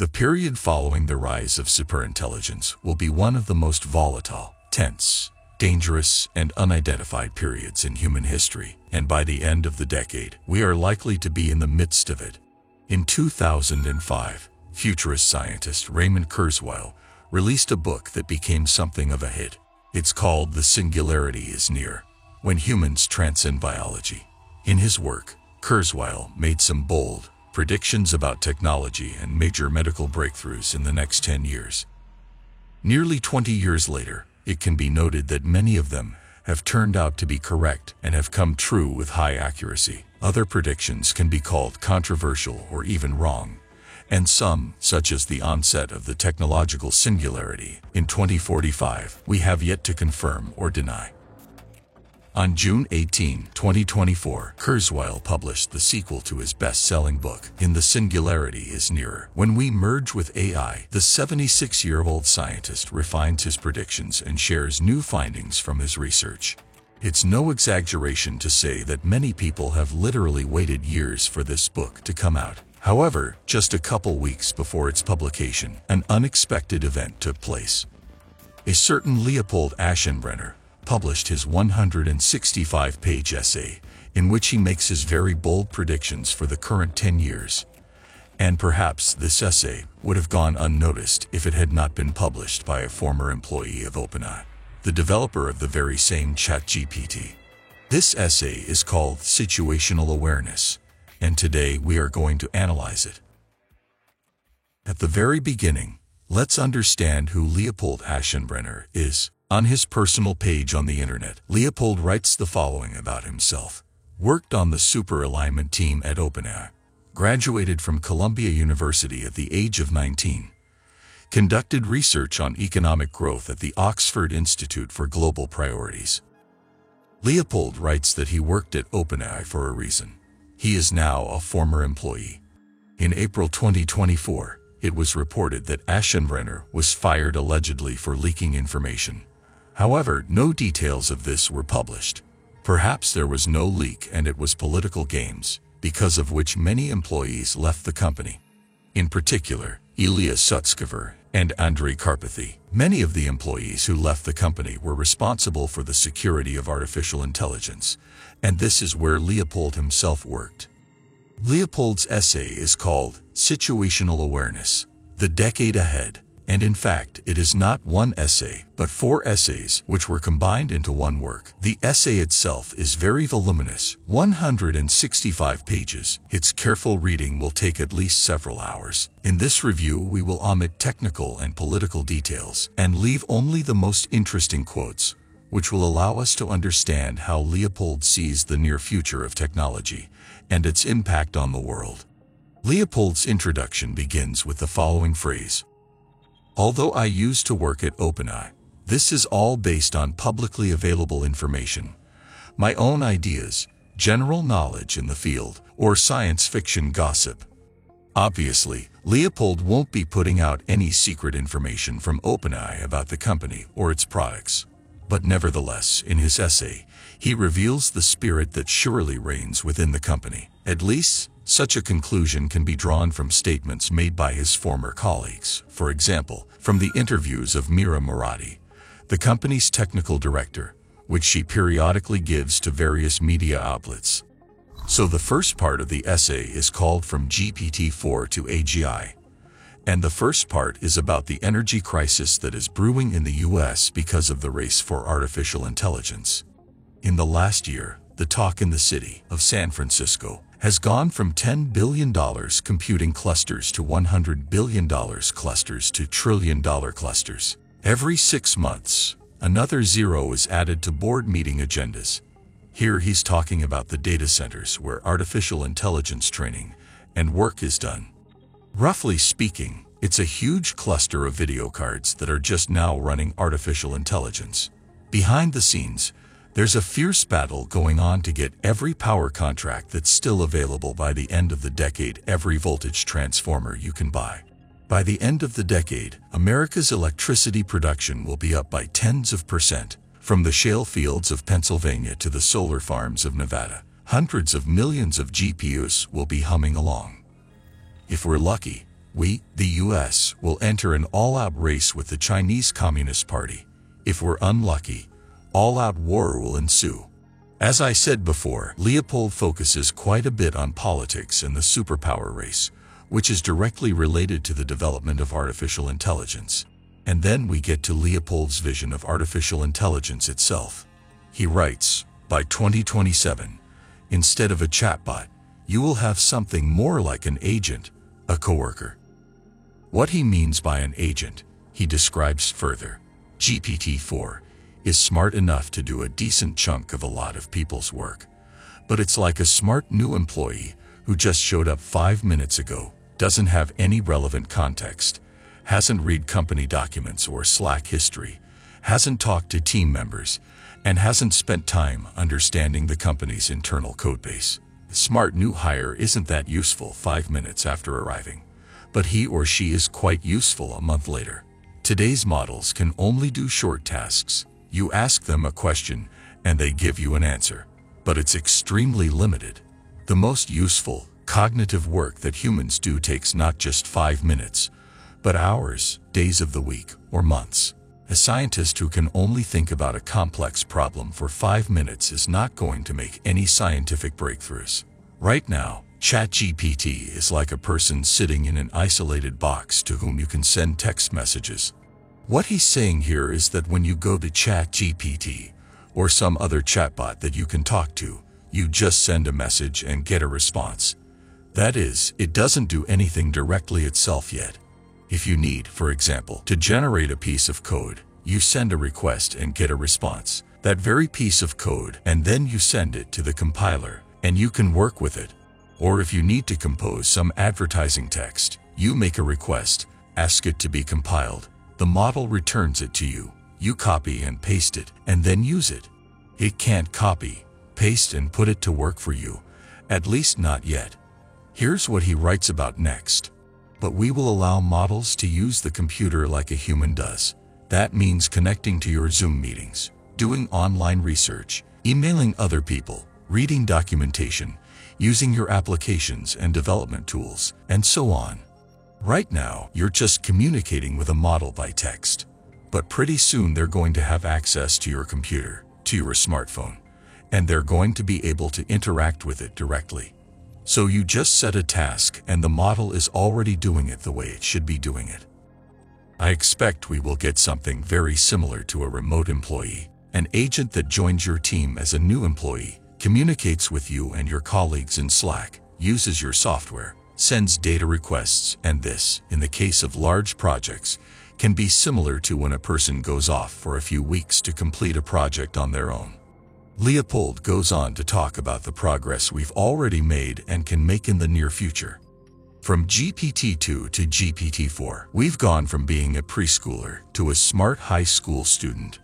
The period following the rise of superintelligence will be one of the most volatile, tense, dangerous, and unidentified periods in human history, and by the end of the decade, we are likely to be in the midst of it. In 2005, futurist scientist Raymond Kurzweil released a book that became something of a hit. It's called The Singularity is Near: When Humans Transcend Biology. In his work, Kurzweil made some bold predictions about technology and major medical breakthroughs in the next 10 years. Nearly 20 years later, it can be noted that many of them have turned out to be correct and have come true with high accuracy. Other predictions can be called controversial or even wrong, and some, such as the onset of the technological singularity in 2045, we have yet to confirm or deny. On June 18, 2024, Kurzweil published the sequel to his best-selling book, In the Singularity is Nearer: When We Merge with AI. The 76-year-old scientist refines his predictions and shares new findings from his research. It's no exaggeration to say that many people have literally waited years for this book to come out. However, just a couple weeks before its publication, an unexpected event took place. A certain Leopold Aschenbrenner published his 165-page essay, in which he makes his very bold predictions for the current 10 years. And perhaps this essay would have gone unnoticed if it had not been published by a former employee of OpenAI, the developer of the very same ChatGPT. This essay is called Situational Awareness, and today we are going to analyze it. At the very beginning, let's understand who Leopold Aschenbrenner is. On his personal page on the internet, Leopold writes the following about himself. Worked on the superalignment team at OpenAI. Graduated from Columbia University at the age of 19. Conducted research on economic growth at the Oxford Institute for Global Priorities. Leopold writes that he worked at OpenAI for a reason. He is now a former employee. In April 2024, it was reported that Aschenbrenner was fired allegedly for leaking information. However, no details of this were published. Perhaps there was no leak and it was political games, because of which many employees left the company. In particular, Ilya Sutskever and Andrei Karpathy. Many of the employees who left the company were responsible for the security of artificial intelligence, and this is where Leopold himself worked. Leopold's essay is called Situational Awareness: The Decade Ahead. And in fact, it is not one essay, but 4 essays which were combined into one work. The essay itself is very voluminous, 165 pages. Its careful reading will take at least several hours. In this review, we will omit technical and political details and leave only the most interesting quotes, which will allow us to understand how Leopold sees the near future of technology and its impact on the world. Leopold's introduction begins with the following phrase. Although I used to work at OpenAI, this is all based on publicly available information, my own ideas, general knowledge in the field, or science fiction gossip. Obviously, Leopold won't be putting out any secret information from OpenAI about the company or its products. But nevertheless, in his essay, he reveals the spirit that surely reigns within the company. At least, such a conclusion can be drawn from statements made by his former colleagues. For example, from the interviews of Mira Murati, the company's technical director, which she periodically gives to various media outlets. So the first part of the essay is called From GPT-4 to AGI. And the first part is about the energy crisis that is brewing in the US because of the race for artificial intelligence. In the last year, the talk in the city of San Francisco has gone from $10 billion computing clusters to $100 billion clusters to trillion-dollar clusters. Every 6 months, another zero is added to board meeting agendas. Here he's talking about the data centers where artificial intelligence training and work is done. Roughly speaking, it's a huge cluster of video cards that are just now running artificial intelligence. Behind the scenes, there's a fierce battle going on to get every power contract that's still available by the end of the decade, every voltage transformer you can buy. By the end of the decade, America's electricity production will be up by tens of %, from the shale fields of Pennsylvania to the solar farms of Nevada. Hundreds of millions of GPUs will be humming along. If we're lucky, we, the US will enter an all-out race with the Chinese Communist Party. If we're unlucky, all-out war will ensue. As I said before, Leopold focuses quite a bit on politics and the superpower race, which is directly related to the development of artificial intelligence. And then we get to Leopold's vision of artificial intelligence itself. He writes, by 2027, instead of a chatbot, you will have something more like an agent, a coworker. What he means by an agent, he describes further. GPT-4 is smart enough to do a decent chunk of a lot of people's work. But it's like a smart new employee who just showed up 5 minutes ago, doesn't have any relevant context, hasn't read company documents or Slack history, hasn't talked to team members, and hasn't spent time understanding the company's internal codebase. The smart new hire isn't that useful 5 minutes after arriving, but he or she is quite useful a month later. Today's models can only do short tasks. You ask them a question, and they give you an answer. But it's extremely limited. The most useful, cognitive work that humans do takes not just 5 minutes, but hours, days of the week, or months. A scientist who can only think about a complex problem for 5 minutes is not going to make any scientific breakthroughs. Right now, ChatGPT is like a person sitting in an isolated box to whom you can send text messages. What he's saying here is that when you go to ChatGPT or some other chatbot that you can talk to, you just send a message and get a response. That is, it doesn't do anything directly itself yet. If you need, for example, to generate a piece of code, you send a request and get a response. That very piece of code, and then you send it to the compiler, and you can work with it. Or if you need to compose some advertising text, you make a request, ask it to be compiled. The model returns it to you. You copy and paste it, and then use it. It can't copy, paste, and put it to work for you, at least not yet. Here's what he writes about next. But we will allow models to use the computer like a human does. That means connecting to your Zoom meetings, doing online research, emailing other people, reading documentation, using your applications and development tools, and so on. Right now, you're just communicating with a model by text. But pretty soon they're going to have access to your computer, to your smartphone, and they're going to be able to interact with it directly. So you just set a task and the model is already doing it the way it should be doing it. I expect we will get something very similar to a remote employee, an agent that joins your team as a new employee, communicates with you and your colleagues in Slack, uses your software, sends data requests, and this, in the case of large projects, can be similar to when a person goes off for a few weeks to complete a project on their own. Leopold goes on to talk about the progress we've already made and can make in the near future. From GPT-2 to GPT-4, we've gone from being a preschooler to a smart high school student,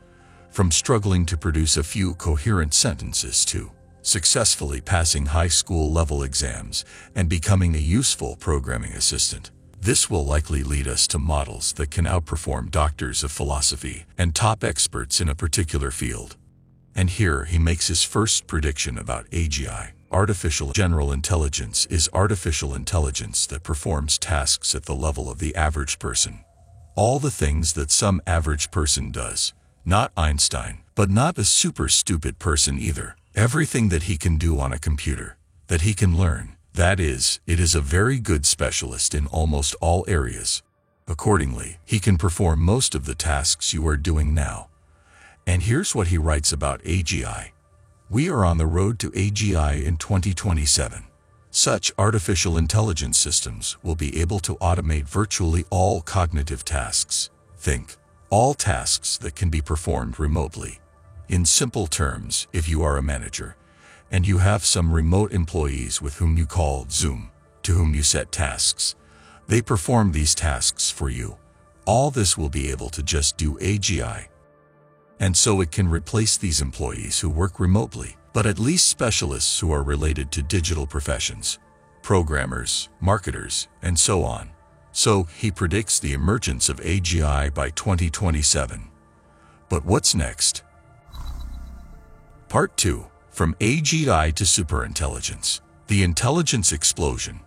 from struggling to produce a few coherent sentences to successfully passing high school level exams and becoming a useful programming assistant. This will likely lead us to models that can outperform doctors of philosophy and top experts in a particular field. And here he makes his first prediction about AGI. Artificial general intelligence is artificial intelligence that performs tasks at the level of the average person. All the things that some average person does. Not Einstein, but not a super stupid person either. Everything that he can do on a computer, that he can learn. That is, it is a very good specialist in almost all areas. Accordingly, he can perform most of the tasks you are doing now. And here's what he writes about AGI. We are on the road to AGI in 2027. Such artificial intelligence systems will be able to automate virtually all cognitive tasks. Think, all tasks that can be performed remotely. In simple terms, if you are a manager, and you have some remote employees with whom you call Zoom, to whom you set tasks, they perform these tasks for you. All this will be able to just do AGI. And so it can replace these employees who work remotely, but at least specialists who are related to digital professions, programmers, marketers, and so on. So he predicts the emergence of AGI by 2027. But what's next? Part 2. From AGI to superintelligence. The intelligence explosion.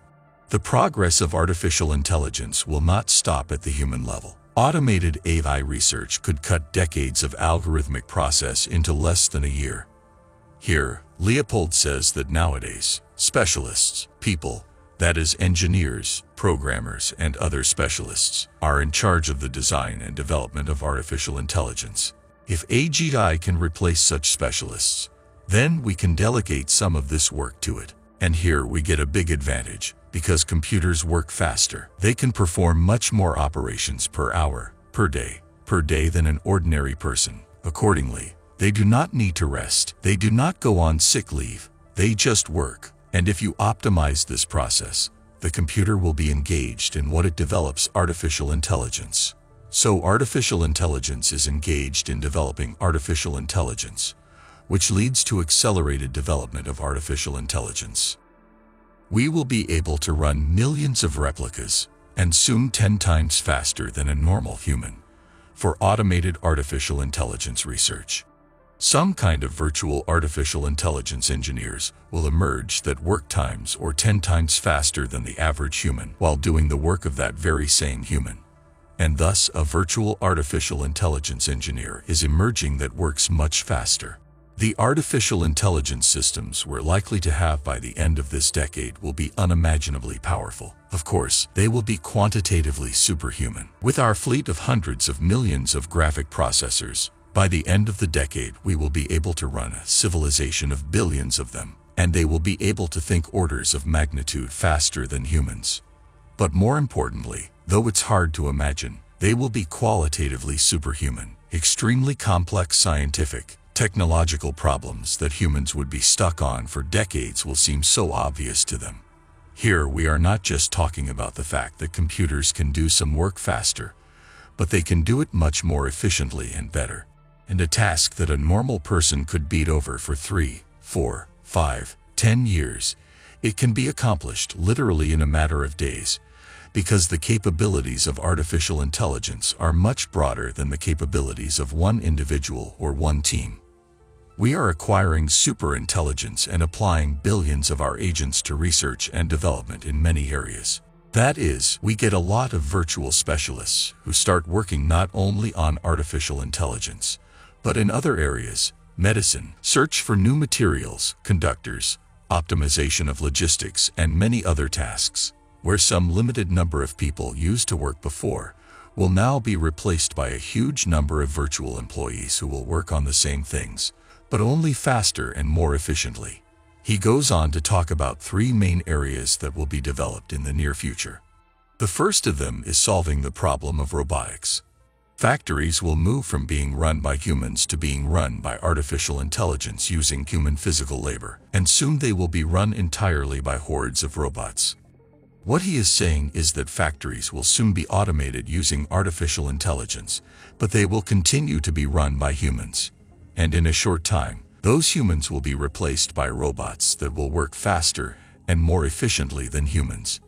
The progress of artificial intelligence will not stop at the human level. Automated AI research could cut decades of algorithmic process into less than a year. Here, Leopold says that nowadays, specialists, people, that is engineers, programmers, and other specialists, are in charge of the design and development of artificial intelligence. If AGI can replace such specialists, then we can delegate some of this work to it. And here we get a big advantage, because computers work faster. They can perform much more operations per hour, per day than an ordinary person. Accordingly, they do not need to rest. They do not go on sick leave. They just work. And if you optimize this process, the computer will be engaged in what it develops artificial intelligence. So artificial intelligence is engaged in developing artificial intelligence, which leads to accelerated development of artificial intelligence. We will be able to run millions of replicas, and soon 10 times faster than a normal human, for automated artificial intelligence research. Some kind of virtual artificial intelligence engineers will emerge that work times or 10 times faster than the average human while doing the work of that very same human. And thus a virtual artificial intelligence engineer is emerging that works much faster. The artificial intelligence systems we're likely to have by the end of this decade will be unimaginably powerful. Of course, they will be quantitatively superhuman. With our fleet of hundreds of millions of graphic processors, by the end of the decade we will be able to run a civilization of billions of them, and they will be able to think orders of magnitude faster than humans. But more importantly, though it's hard to imagine, they will be qualitatively superhuman. Extremely complex scientific, technological problems that humans would be stuck on for decades will seem so obvious to them. Here we are not just talking about the fact that computers can do some work faster, but they can do it much more efficiently and better. And a task that a normal person could beat over for 3, 4, 5, 10 years, it can be accomplished literally in a matter of days, because the capabilities of artificial intelligence are much broader than the capabilities of one individual or one team. We are acquiring superintelligence and applying billions of our agents to research and development in many areas. That is, we get a lot of virtual specialists who start working not only on artificial intelligence, but in other areas, medicine, search for new materials, conductors, optimization of logistics, and many other tasks, where some limited number of people used to work before, will now be replaced by a huge number of virtual employees who will work on the same things, but only faster and more efficiently. He goes on to talk about 3 main areas that will be developed in the near future. The first of them is solving the problem of robotics. Factories will move from being run by humans to being run by artificial intelligence using human physical labor, and soon they will be run entirely by hordes of robots. What he is saying is that factories will soon be automated using artificial intelligence, but they will continue to be run by humans. And in a short time, those humans will be replaced by robots that will work faster and more efficiently than humans.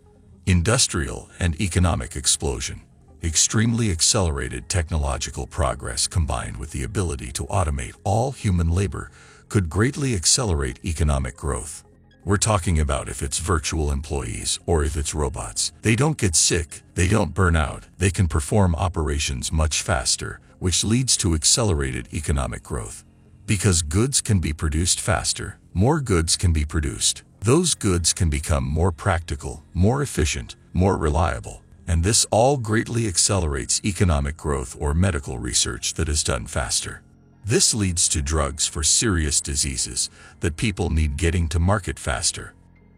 Industrial and economic explosion. Extremely accelerated technological progress combined with the ability to automate all human labor could greatly accelerate economic growth. We're talking about if it's virtual employees or if it's robots. They don't get sick, they don't burn out, they can perform operations much faster, which leads to accelerated economic growth. Because goods can be produced faster, more goods can be produced. Those goods can become more practical, more efficient, more reliable. And this all greatly accelerates economic growth or medical research that is done faster. This leads to drugs for serious diseases that people need getting to market faster.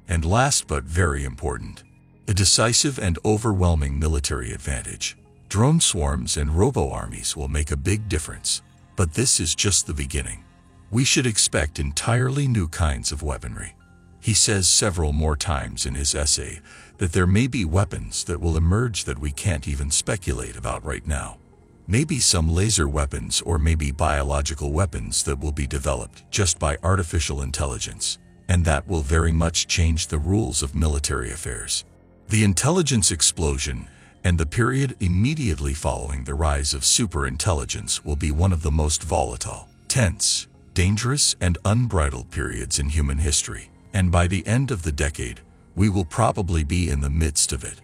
And last but very important, a decisive and overwhelming military advantage. Drone swarms and robo-armies will make a big difference. But this is just the beginning. We should expect entirely new kinds of weaponry. He says several more times in his essay that there may be weapons that will emerge that we can't even speculate about right now. Maybe some laser weapons or maybe biological weapons that will be developed just by artificial intelligence, and that will very much change the rules of military affairs. The intelligence explosion and the period immediately following the rise of superintelligence will be one of the most volatile, tense, dangerous, and unbridled periods in human history. And by the end of the decade, We will probably be in the midst of it.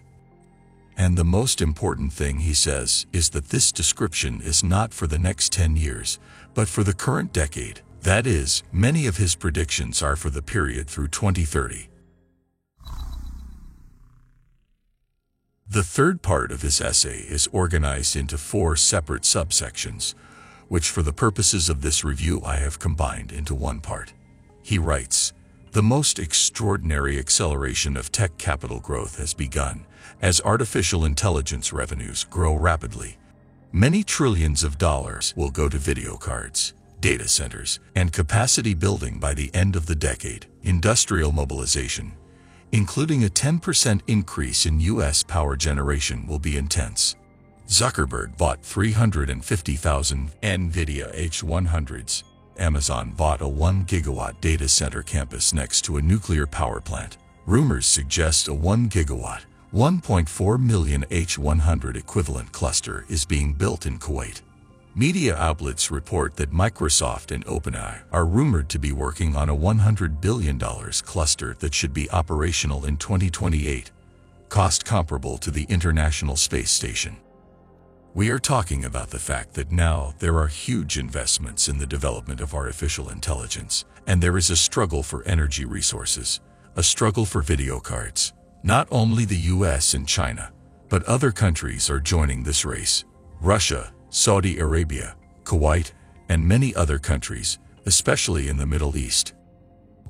And the most important thing, he says, is that this description is not for the next 10 years, but for the current decade. That is, many of his predictions are for the period through 2030. The third part of his essay is organized into 4 separate subsections, which for the purposes of this review I have combined into one part. He writes, "The most extraordinary acceleration of tech capital growth has begun, as artificial intelligence revenues grow rapidly. Many trillions of dollars will go to video cards, data centers, and capacity building by the end of the decade. Industrial mobilization, including a 10% increase in U.S. power generation, will be intense." Zuckerberg bought 350,000 NVIDIA H100s. Amazon bought a 1 gigawatt data center campus next to a nuclear power plant. Rumors suggest a 1 gigawatt, 1.4 million H100 equivalent cluster is being built in Kuwait. Media outlets report that Microsoft and OpenAI are rumored to be working on a $100 billion cluster that should be operational in 2028, cost comparable to the International Space Station. We are talking about the fact that now there are huge investments in the development of artificial intelligence, and there is a struggle for energy resources, a struggle for video cards. Not only the US and China, but other countries are joining this race. Russia, Saudi Arabia, Kuwait, and many other countries, especially in the Middle East.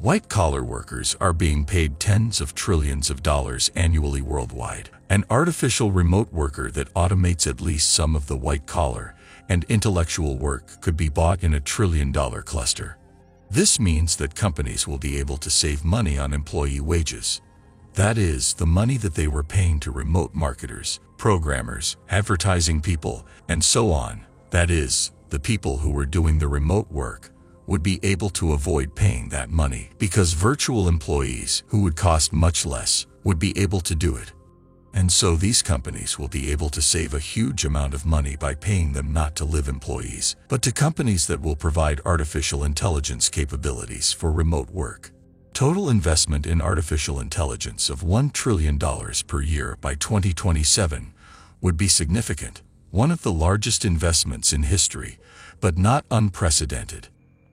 White-collar workers are being paid tens of trillions of dollars annually worldwide. An artificial remote worker that automates at least some of the white-collar and intellectual work could be bought in a $1 trillion cluster. This means that companies will be able to save money on employee wages. That is, the money that they were paying to remote marketers, programmers, advertising people, and so on. That is, the people who were doing the remote work would be able to avoid paying that money because virtual employees who would cost much less would be able to do it. And so these companies will be able to save a huge amount of money by paying them not to live employees, but to companies that will provide artificial intelligence capabilities for remote work. Total investment in artificial intelligence of $1 trillion per year by 2027 would be significant, one of the largest investments in history, but not unprecedented.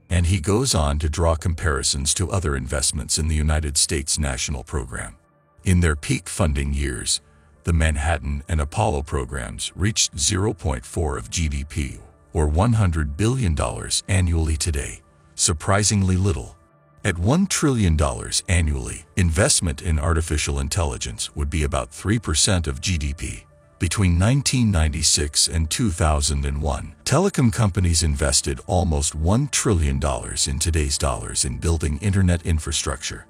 And he goes on to draw comparisons to other investments in the United States national program. In their peak funding years, the Manhattan and Apollo programs reached 0.4% of GDP, or $100 billion annually today, surprisingly little. At $1 trillion annually, investment in artificial intelligence would be about 3% of GDP. Between 1996 and 2001, telecom companies invested almost $1 trillion in today's dollars in building internet infrastructure.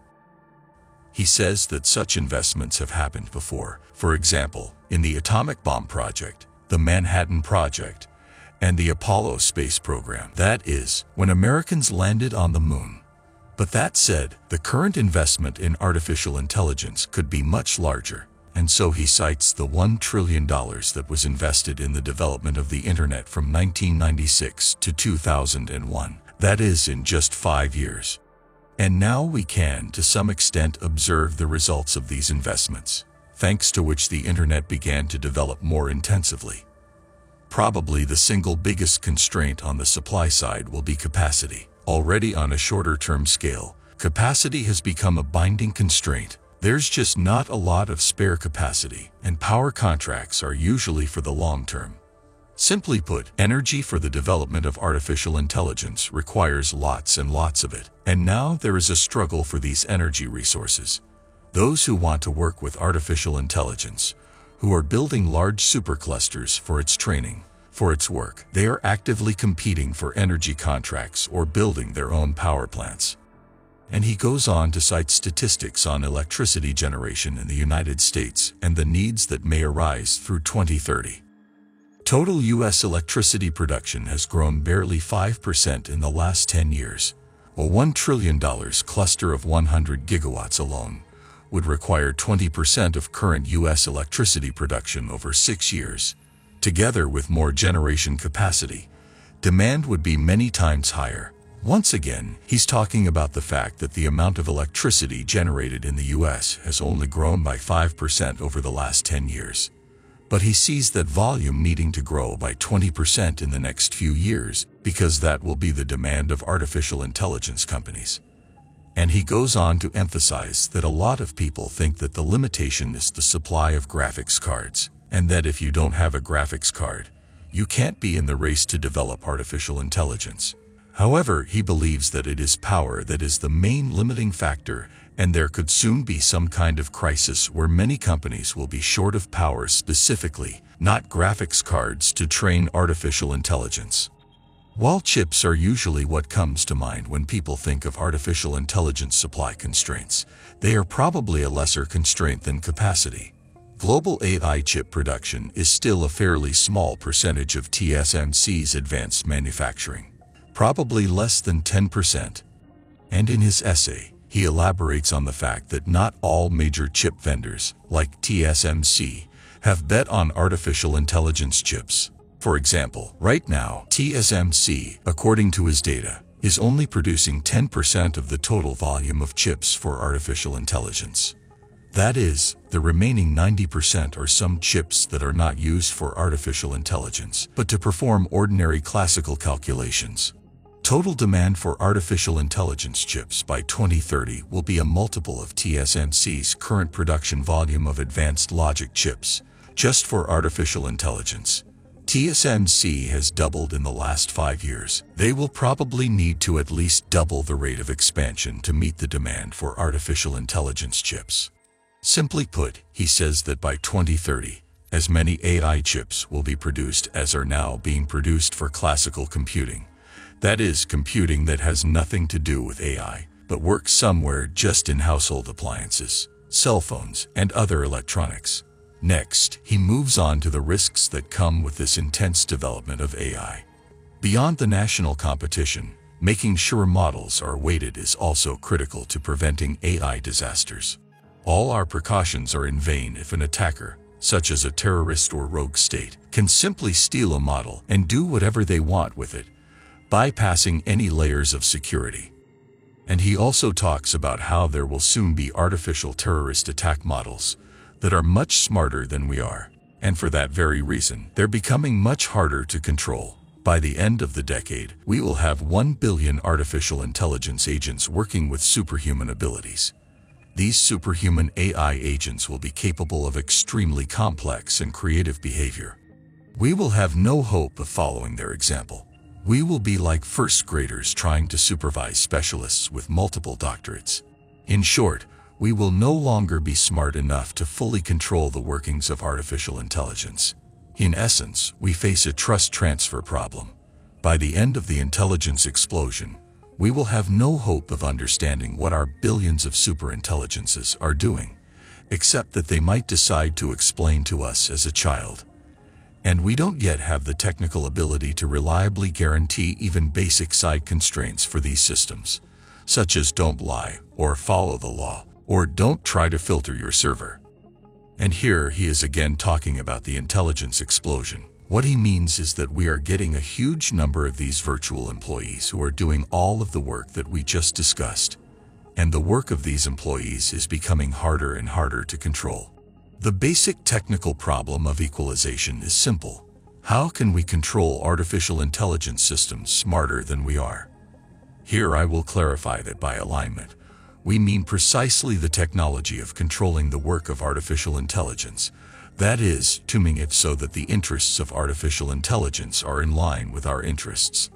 He says that such investments have happened before, for example, in the atomic bomb project, the Manhattan Project, and the Apollo space program. That is, when Americans landed on the moon. But that said, the current investment in artificial intelligence could be much larger. And so he cites the $1 trillion that was invested in the development of the internet from 1996 to 2001. That is, in just 5 years. And now we can, to some extent, observe the results of these investments, thanks to which the internet began to develop more intensively. Probably the single biggest constraint on the supply side will be capacity. Already on a shorter-term scale, capacity has become a binding constraint. There's just not a lot of spare capacity, and power contracts are usually for the long term. Simply put, energy for the development of artificial intelligence requires lots and lots of it, and now there is a struggle for these energy resources. Those who want to work with artificial intelligence, who are building large superclusters for its training, for its work, they are actively competing for energy contracts or building their own power plants. And he goes on to cite statistics on electricity generation in the United States and the needs that may arise through 2030. Total U.S. electricity production has grown barely 5% in the last 10 years. A $1 trillion cluster of 100 gigawatts alone would require 20% of current U.S. electricity production over 6 years. Together with more generation capacity, demand would be many times higher. Once again, he's talking about the fact that the amount of electricity generated in the US has only grown by 5% over the last 10 years. But he sees that volume needing to grow by 20% in the next few years, because that will be the demand of artificial intelligence companies. And he goes on to emphasize that a lot of people think that the limitation is the supply of graphics cards, and that if you don't have a graphics card, you can't be in the race to develop artificial intelligence. However, he believes that it is power that is the main limiting factor, and there could soon be some kind of crisis where many companies will be short of power specifically, not graphics cards, to train artificial intelligence. While chips are usually what comes to mind when people think of artificial intelligence supply constraints, they are probably a lesser constraint than capacity. Global AI chip production is still a fairly small percentage of TSMC's advanced manufacturing, probably less than 10%. And in his essay, he elaborates on the fact that not all major chip vendors, like TSMC, have bet on artificial intelligence chips. For example, right now, TSMC, according to his data, is only producing 10% of the total volume of chips for artificial intelligence. That is, the remaining 90% are some chips that are not used for artificial intelligence, but to perform ordinary classical calculations. Total demand for artificial intelligence chips by 2030 will be a multiple of TSMC's current production volume of advanced logic chips, just for artificial intelligence. TSMC has doubled in the last 5 years. They will probably need to at least double the rate of expansion to meet the demand for artificial intelligence chips. Simply put, he says that by 2030, as many AI chips will be produced as are now being produced for classical computing. That is, computing that has nothing to do with AI, but works somewhere just in household appliances, cell phones, and other electronics. Next, he moves on to the risks that come with this intense development of AI. Beyond the national competition, making sure models are weighted is also critical to preventing AI disasters. All our precautions are in vain if an attacker, such as a terrorist or rogue state, can simply steal a model and do whatever they want with it, bypassing any layers of security. And he also talks about how there will soon be artificial terrorist attack models that are much smarter than we are, and for that very reason, they're becoming much harder to control. By the end of the decade, we will have 1 billion artificial intelligence agents working with superhuman abilities. These superhuman AI agents will be capable of extremely complex and creative behavior. We will have no hope of following their example. We will be like first graders trying to supervise specialists with multiple doctorates. In short, we will no longer be smart enough to fully control the workings of artificial intelligence. In essence, we face a trust transfer problem. By the end of the intelligence explosion, we will have no hope of understanding what our billions of superintelligences are doing, except that they might decide to explain to us as a child. And we don't yet have the technical ability to reliably guarantee even basic side constraints for these systems, such as don't lie, or follow the law, or don't try to filter your server. And here he is again talking about the intelligence explosion. What he means is that we are getting a huge number of these virtual employees who are doing all of the work that we just discussed. And the work of these employees is becoming harder and harder to control. The basic technical problem of equalization is simple. How can we control artificial intelligence systems smarter than we are? Here I will clarify that by alignment, we mean precisely the technology of controlling the work of artificial intelligence. That is, tuning it so that the interests of artificial intelligence are in line with our interests.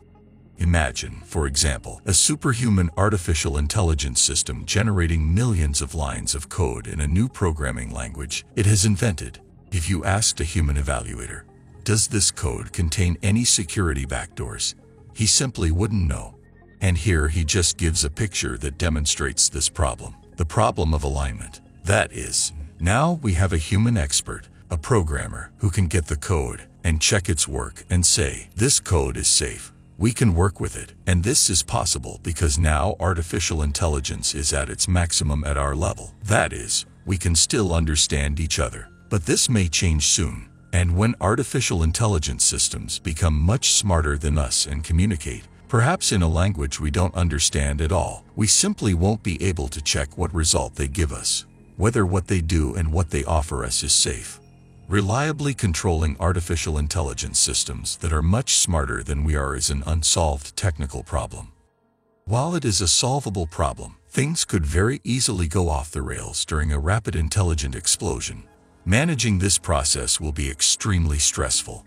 Imagine, for example, a superhuman artificial intelligence system generating millions of lines of code in a new programming language it has invented. If you asked a human evaluator, does this code contain any security backdoors? He simply wouldn't know. And here he just gives a picture that demonstrates this problem, the problem of alignment. That is, now we have a human expert, a programmer, who can get the code and check its work and say, this code is safe. We can work with it, and this is possible because now artificial intelligence is at its maximum at our level. That is, we can still understand each other. But this may change soon, and when artificial intelligence systems become much smarter than us and communicate, Perhaps in a language we don't understand at all. We simply won't be able to check what result they give us, whether what they do and what they offer us is safe. Reliably controlling artificial intelligence systems that are much smarter than we are is an unsolved technical problem. While it is a solvable problem, things could very easily go off the rails during a rapid intelligent explosion. Managing this process will be extremely stressful.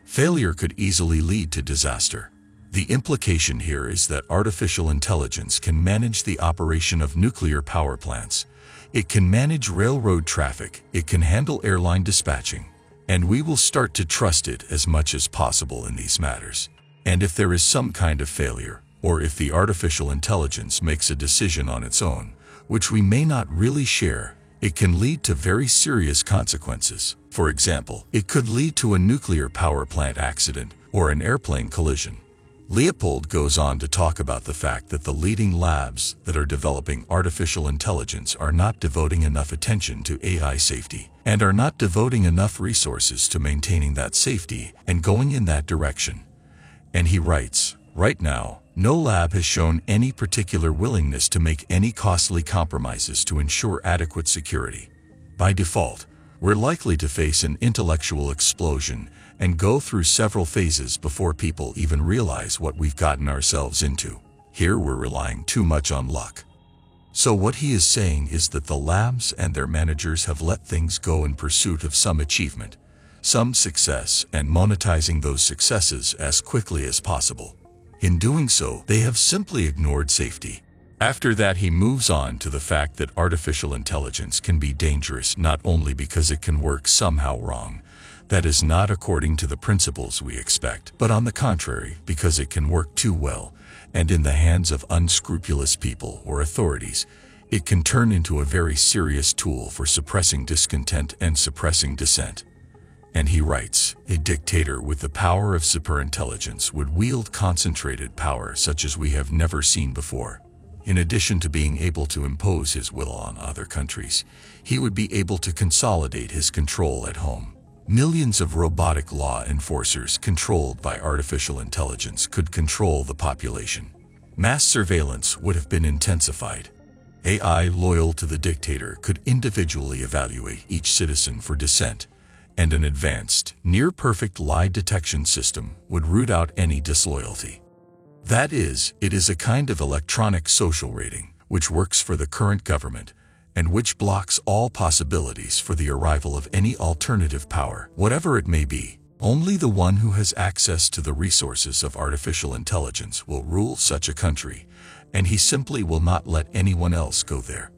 Failure could easily lead to disaster. The implication here is that artificial intelligence can manage the operation of nuclear power plants. It can manage railroad traffic, it can handle airline dispatching, and we will start to trust it as much as possible in these matters. And if there is some kind of failure, or if the artificial intelligence makes a decision on its own, which we may not really share, it can lead to very serious consequences. For example, it could lead to a nuclear power plant accident or an airplane collision. Leopold goes on to talk about the fact that the leading labs that are developing artificial intelligence are not devoting enough attention to AI safety and are not devoting enough resources to maintaining that safety and going in that direction. And he writes, right now, no lab has shown any particular willingness to make any costly compromises to ensure adequate security. By default, we're likely to face an intellectual explosion and go through several phases before people even realize what we've gotten ourselves into. Here we're relying too much on luck. So what he is saying is that the labs and their managers have let things go in pursuit of some achievement, some success, and monetizing those successes as quickly as possible. In doing so, they have simply ignored safety. After that, he moves on to the fact that artificial intelligence can be dangerous not only because it can work somehow wrong, that is not according to the principles we expect, but on the contrary, because it can work too well, and in the hands of unscrupulous people or authorities, it can turn into a very serious tool for suppressing discontent and suppressing dissent. And he writes, a dictator with the power of superintelligence would wield concentrated power such as we have never seen before. In addition to being able to impose his will on other countries, he would be able to consolidate his control at home. Millions of robotic law enforcers controlled by artificial intelligence could control the population. Mass surveillance would have been intensified. AI loyal to the dictator could individually evaluate each citizen for dissent, and an advanced, near-perfect lie detection system would root out any disloyalty. That is, it is a kind of electronic social rating, which works for the current government, and which blocks all possibilities for the arrival of any alternative power, whatever it may be. Only the one who has access to the resources of artificial intelligence will rule such a country, and he simply will not let anyone else go there.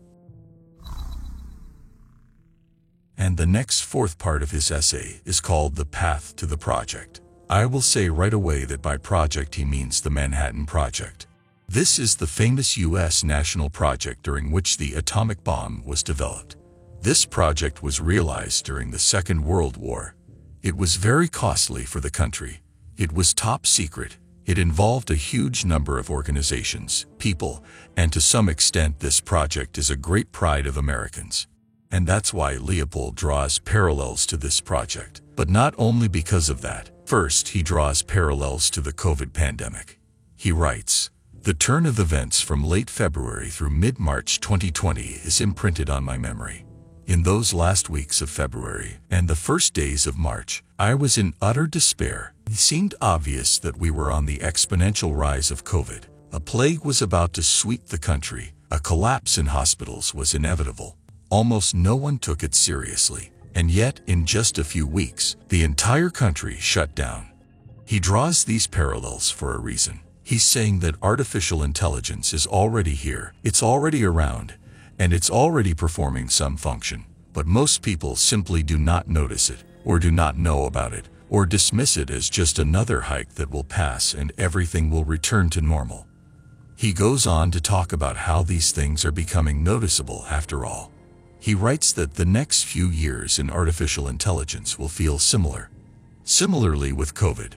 And the next fourth part of his essay is called The Path to the Project. I will say right away that by project he means the Manhattan Project. This is the famous U.S. national project during which the atomic bomb was developed. This project was realized during the Second World War. It was very costly for the country. It was top secret. It involved a huge number of organizations, people, and to some extent this project is a great pride of Americans. And that's why Leopold draws parallels to this project. But not only because of that. First, he draws parallels to the COVID pandemic. He writes, the turn of events from late February through mid-March 2020 is imprinted on my memory. In those last weeks of February and the first days of March, I was in utter despair. It seemed obvious that we were on the exponential rise of COVID. A plague was about to sweep the country. A collapse in hospitals was inevitable. Almost no one took it seriously, and yet in just a few weeks, the entire country shut down. He draws these parallels for a reason. He's saying that artificial intelligence is already here, it's already around, and it's already performing some function, but most people simply do not notice it, or do not know about it, or dismiss it as just another hike that will pass and everything will return to normal. He goes on to talk about how these things are becoming noticeable after all. He writes that the next few years in artificial intelligence will feel similar. Similarly with COVID.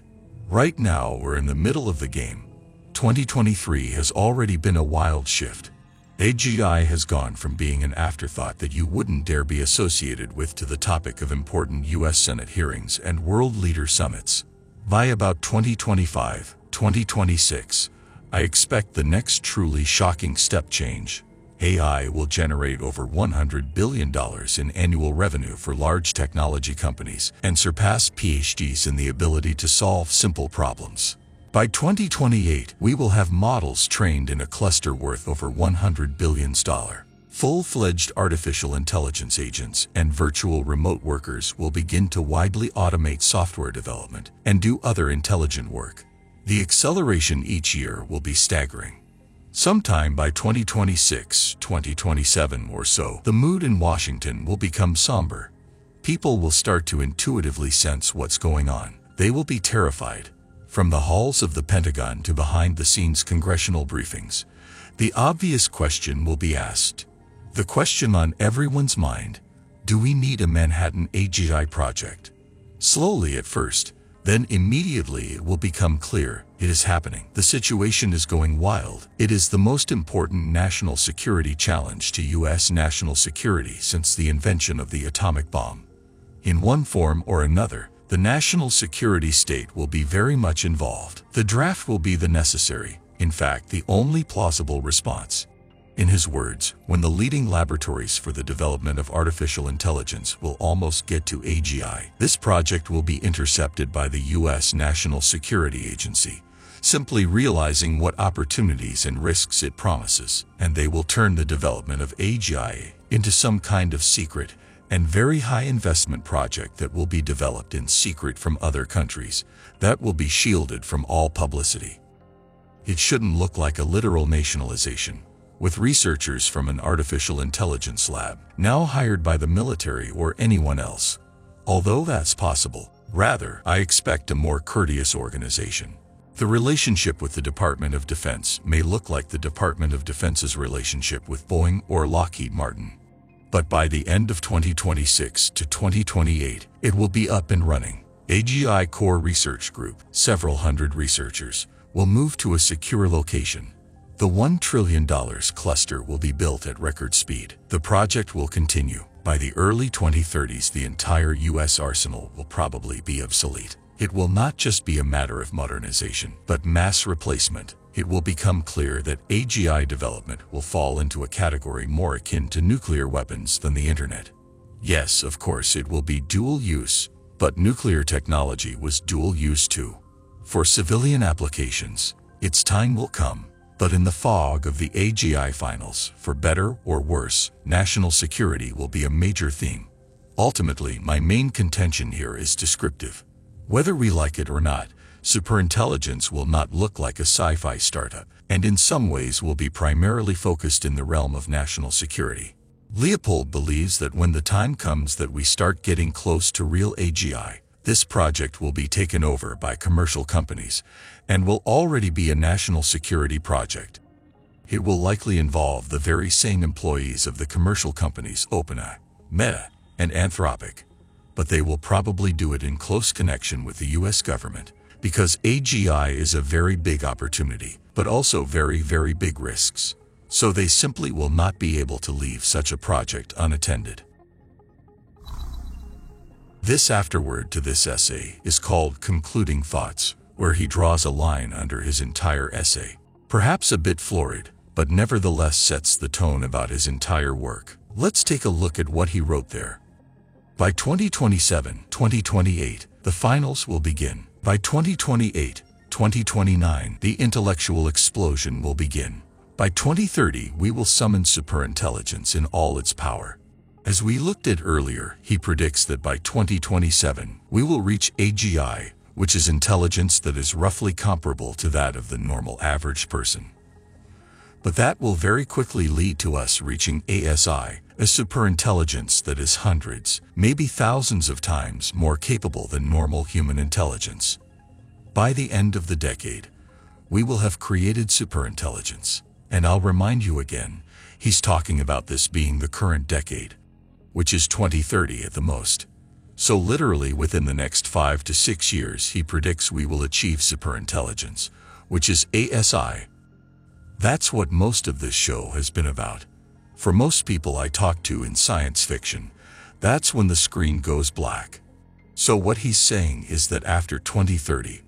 Right now we're in the middle of the game. 2023 has already been a wild shift. AGI has gone from being an afterthought that you wouldn't dare be associated with to the topic of important US Senate hearings and world leader summits. By about 2025, 2026, I expect the next truly shocking step change. AI will generate over $100 billion in annual revenue for large technology companies and surpass PhDs in the ability to solve simple problems. By 2028, we will have models trained in a cluster worth over $100 billion. Full-fledged artificial intelligence agents and virtual remote workers will begin to widely automate software development and do other intelligent work. The acceleration each year will be staggering. Sometime by 2026, 2027 or so, the mood in Washington will become somber. People will start to intuitively sense what's going on. They will be terrified. From the halls of the Pentagon to behind-the-scenes congressional briefings, the obvious question will be asked. The question on everyone's mind: do we need a Manhattan AGI project? Slowly at first, then immediately it will become clear it is happening. The situation is going wild. It is the most important national security challenge to U.S. national security since the invention of the atomic bomb. In one form or another, the national security state will be very much involved. The draft will be the necessary, in fact, the only plausible response. In his words, when the leading laboratories for the development of artificial intelligence will almost get to AGI, this project will be intercepted by the U.S. National Security Agency, simply realizing what opportunities and risks it promises, and they will turn the development of AGI into some kind of secret and very high investment project that will be developed in secret from other countries, that will be shielded from all publicity. It shouldn't look like a literal nationalization, with researchers from an artificial intelligence lab now hired by the military or anyone else. Although that's possible, rather, I expect a more courteous organization. The relationship with the Department of Defense may look like the Department of Defense's relationship with Boeing or Lockheed Martin. But by the end of 2026 to 2028, it will be up and running. AGI Core Research Group, several hundred researchers, will move to a secure location. The $1 trillion cluster will be built at record speed. The project will continue. By the early 2030s, the entire U.S. arsenal will probably be obsolete. It will not just be a matter of modernization, but mass replacement. It will become clear that AGI development will fall into a category more akin to nuclear weapons than the internet. Yes, of course, it will be dual use, but nuclear technology was dual use too. For civilian applications, its time will come. But in the fog of the AGI finals, for better or worse, national security will be a major theme. Ultimately, my main contention here is descriptive. Whether we like it or not, superintelligence will not look like a sci-fi startup, and in some ways will be primarily focused in the realm of national security. Leopold believes that when the time comes that we start getting close to real AGI, this project will be taken over by commercial companies and will already be a national security project. It will likely involve the very same employees of the commercial companies OpenAI, Meta, and Anthropic, but they will probably do it in close connection with the U.S. government, because AGI is a very big opportunity, but also very, very big risks. So they simply will not be able to leave such a project unattended. This afterword to this essay is called Concluding Thoughts, where he draws a line under his entire essay. Perhaps a bit florid, but nevertheless sets the tone about his entire work. Let's take a look at what he wrote there. By 2027, 2028, the finals will begin. By 2028, 2029, the intellectual explosion will begin. By 2030, we will summon superintelligence in all its power. As we looked at earlier, he predicts that by 2027, we will reach AGI, which is intelligence that is roughly comparable to that of the normal average person. But that will very quickly lead to us reaching ASI, a superintelligence that is hundreds, maybe thousands of times more capable than normal human intelligence. By the end of the decade, we will have created superintelligence. And I'll remind you again, he's talking about this being the current decade, which is 2030 at the most. So literally within the next 5 to 6 years, he predicts we will achieve superintelligence, which is ASI. That's what most of this show has been about. For most people I talk to in science fiction, that's when the screen goes black. So what he's saying is that after 2030,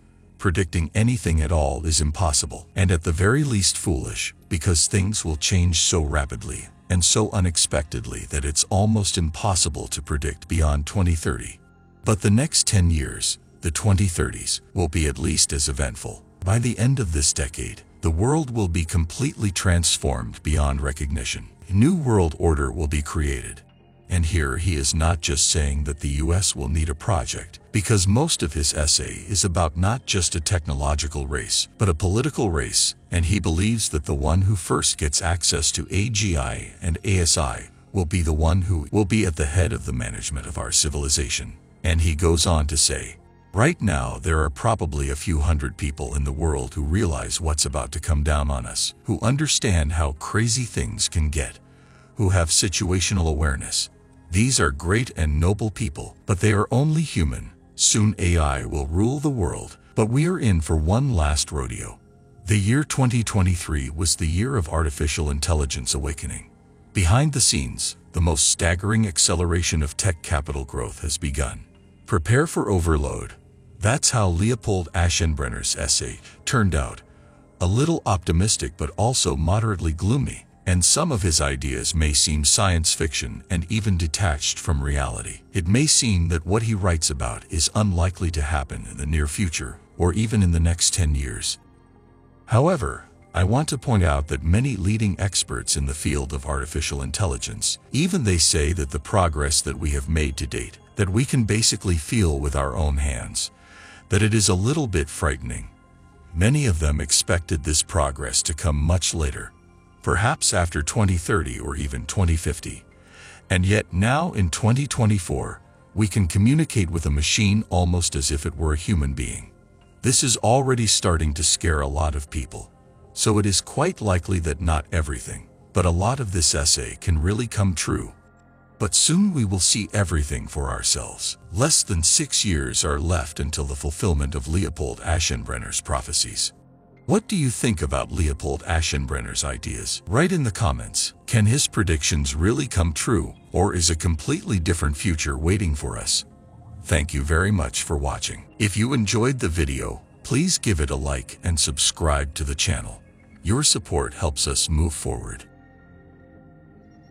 predicting anything at all is impossible, and at the very least foolish, because things will change so rapidly and so unexpectedly that it's almost impossible to predict beyond 2030. But the next 10 years, the 2030s, will be at least as eventful. By the end of this decade, the world will be completely transformed beyond recognition. A new world order will be created. And here he is not just saying that the US will need a project, because most of his essay is about not just a technological race, but a political race, and he believes that the one who first gets access to AGI and ASI will be the one who will be at the head of the management of our civilization. And he goes on to say, right now there are probably a few hundred people in the world who realize what's about to come down on us, who understand how crazy things can get, who have situational awareness. These are great and noble people, but they are only human. Soon AI will rule the world, but we are in for one last rodeo. The year 2023 was the year of artificial intelligence awakening. Behind the scenes, the most staggering acceleration of tech capital growth has begun. Prepare for overload. That's how Leopold Aschenbrenner's essay turned out. A little optimistic but also moderately gloomy. And some of his ideas may seem science fiction and even detached from reality. It may seem that what he writes about is unlikely to happen in the near future, or even in the next 10 years. However, I want to point out that many leading experts in the field of artificial intelligence, even they say that the progress that we have made to date, that we can basically feel with our own hands, that it is a little bit frightening. Many of them expected this progress to come much later, perhaps after 2030 or even 2050. And yet now in 2024, we can communicate with a machine almost as if it were a human being. This is already starting to scare a lot of people. So it is quite likely that not everything, but a lot of this essay can really come true. But soon we will see everything for ourselves. Less than 6 years are left until the fulfillment of Leopold Aschenbrenner's prophecies. What do you think about Leopold Aschenbrenner's ideas? Write in the comments. Can his predictions really come true, or is a completely different future waiting for us? Thank you very much for watching. If you enjoyed the video, please give it a like and subscribe to the channel. Your support helps us move forward.